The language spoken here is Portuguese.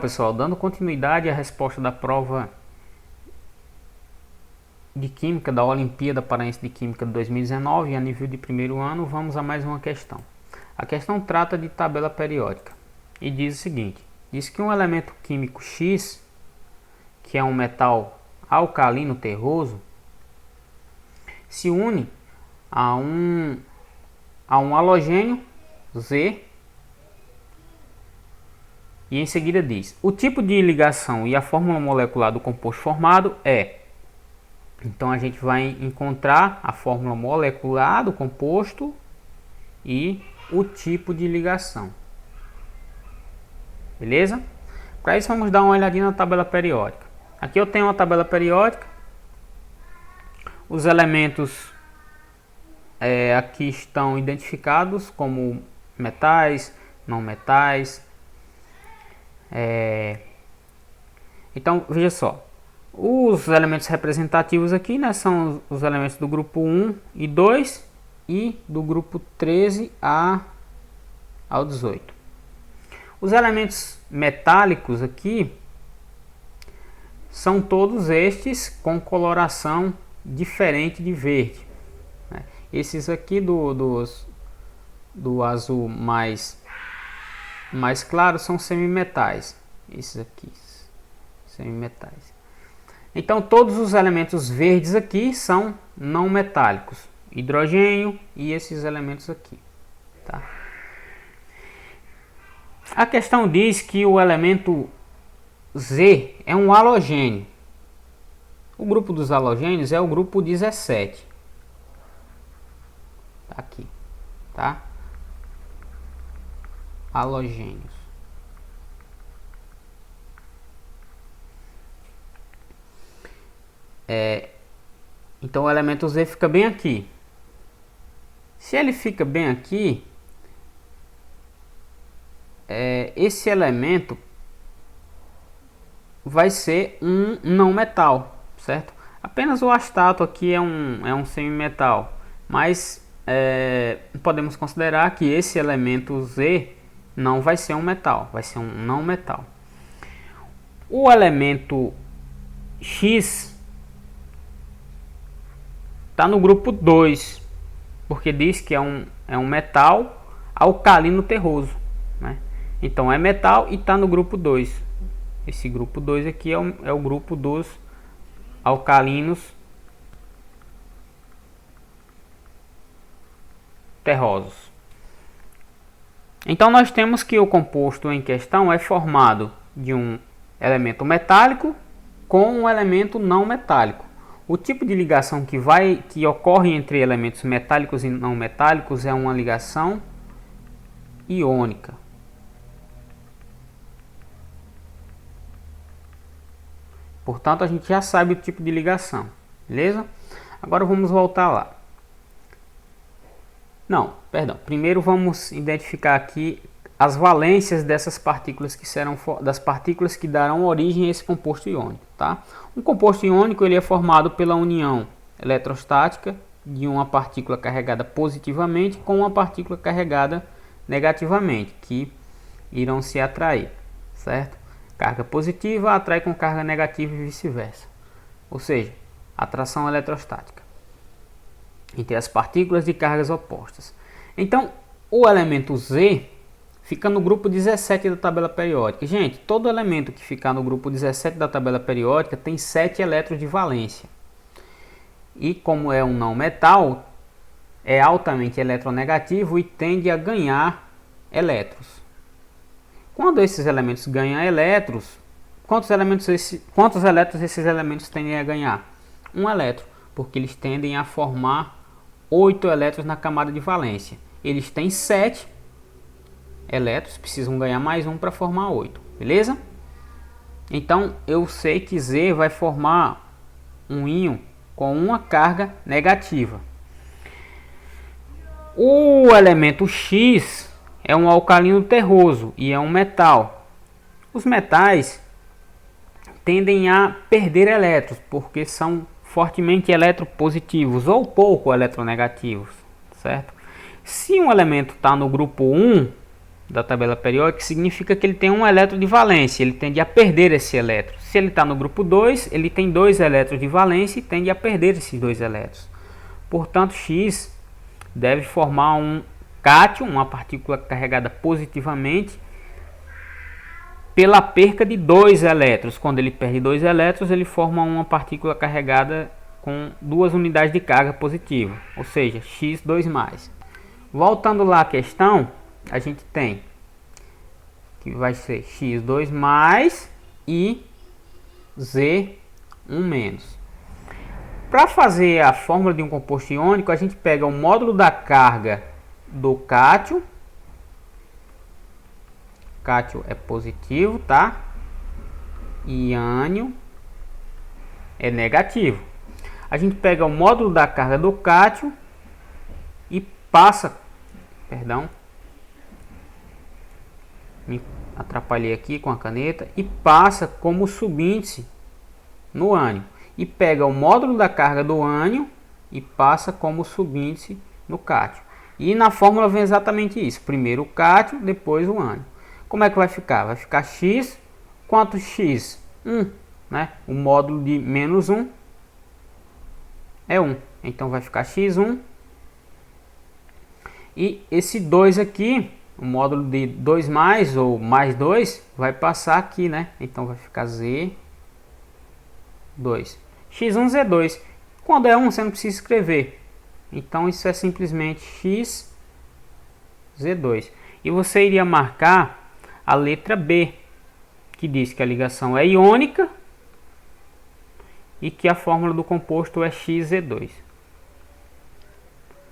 Pessoal, dando continuidade à resposta da prova de Química da Olimpíada Paraense de Química de 2019 a nível de primeiro ano, vamos a mais uma questão. A questão trata de tabela periódica e diz o seguinte: diz que um elemento químico X, que é um metal alcalino terroso, se une a um halogênio Z. E em seguida diz: o tipo de ligação e a fórmula molecular do composto formado é. Então a gente vai encontrar a fórmula molecular do composto e o tipo de ligação. Beleza? Para isso vamos dar uma olhadinha na tabela periódica. Aqui eu tenho uma tabela periódica. Os elementos aqui estão identificados como metais, não metais. Então veja só, os elementos representativos aqui, né, são os elementos do grupo 1 e 2 e do grupo 13 ao 18. Os elementos metálicos aqui são todos estes com coloração diferente de verde, né? Esses aqui do azul mais claro são semimetais. Esses aqui, semimetais. Então todos os elementos verdes aqui são não metálicos, hidrogênio e esses elementos aqui, tá? A questão diz que o elemento Z é um halogênio. O grupo dos halogênios é o grupo 17. Tá aqui, tá? Halogênios. Então o elemento Z fica bem aqui. Se ele fica bem aqui, esse elemento vai ser um não metal, certo? Apenas o astato aqui é um semimetal, mas podemos considerar que esse elemento Z não vai ser um metal, vai ser um não metal. O elemento X está no grupo 2, porque diz que é um metal alcalino terroso, né? Então é metal e está no grupo 2. Esse grupo 2 aqui é o grupo dos alcalinos terrosos. Então nós temos que o composto em questão é formado de um elemento metálico com um elemento não metálico. O tipo de ligação que ocorre entre elementos metálicos e não metálicos é uma ligação iônica. Portanto, a gente já sabe o tipo de ligação, beleza? Agora vamos voltar lá. Não, perdão. Primeiro vamos identificar aqui as valências dessas partículas das partículas que darão origem a esse composto iônico, tá? Um composto iônico ele é formado pela união eletrostática de uma partícula carregada positivamente com uma partícula carregada negativamente, que irão se atrair, certo? Carga positiva atrai com carga negativa e vice-versa, ou seja, atração eletrostática entre as partículas de cargas opostas. Então, o elemento Z fica no grupo 17 da tabela periódica. Gente, todo elemento que ficar no grupo 17 da tabela periódica tem 7 elétrons de valência. E como é um não metal, é altamente eletronegativo e tende a ganhar elétrons. Quando esses elementos ganham elétrons, quantos elétrons esses elementos tendem a ganhar? Um elétron, porque eles tendem a formar 8 elétrons na camada de valência. Eles têm 7 elétrons, precisam ganhar mais um para formar 8, beleza? Então eu sei que Z vai formar um íon com uma carga negativa. O elemento X é um alcalino terroso e é um metal. Os metais tendem a perder elétrons porque são fortemente eletropositivos ou pouco eletronegativos, certo? Se um elemento está no grupo 1, da tabela periódica, significa que ele tem um elétron de valência, ele tende a perder esse elétron. Se ele está no grupo 2, ele tem 2 elétrons de valência e tende a perder esses 2 elétrons. Portanto, X deve formar um cátion, uma partícula carregada positivamente, pela perca de 2 elétrons. Quando ele perde 2 elétrons, ele forma uma partícula carregada com 2 unidades de carga positiva, ou seja, X2+. Voltando lá à questão, a gente tem que vai ser X2+ e Z1-. Para fazer a fórmula de um composto iônico, a gente pega o módulo da carga do cátion. Cátion é positivo, tá? E ânion é negativo. A gente pega o módulo da carga do cátion e passa, me atrapalhei aqui com a caneta, e passa como subíndice no ânion. E pega o módulo da carga do ânion e passa como subíndice no cátion. E na fórmula vem exatamente isso. Primeiro o cátion, depois o ânion. Como é que vai ficar? Vai ficar X, quanto X? 1, né? O módulo de menos 1 é 1. Então vai ficar X1. E esse 2 aqui, o módulo de 2+ ou mais 2, vai passar aqui, né? Então vai ficar Z2. X1, Z2. Quando é 1, você não precisa escrever. Então isso é simplesmente X, Z2. E você iria marcar a letra B, que diz que a ligação é iônica e que a fórmula do composto é XZ2.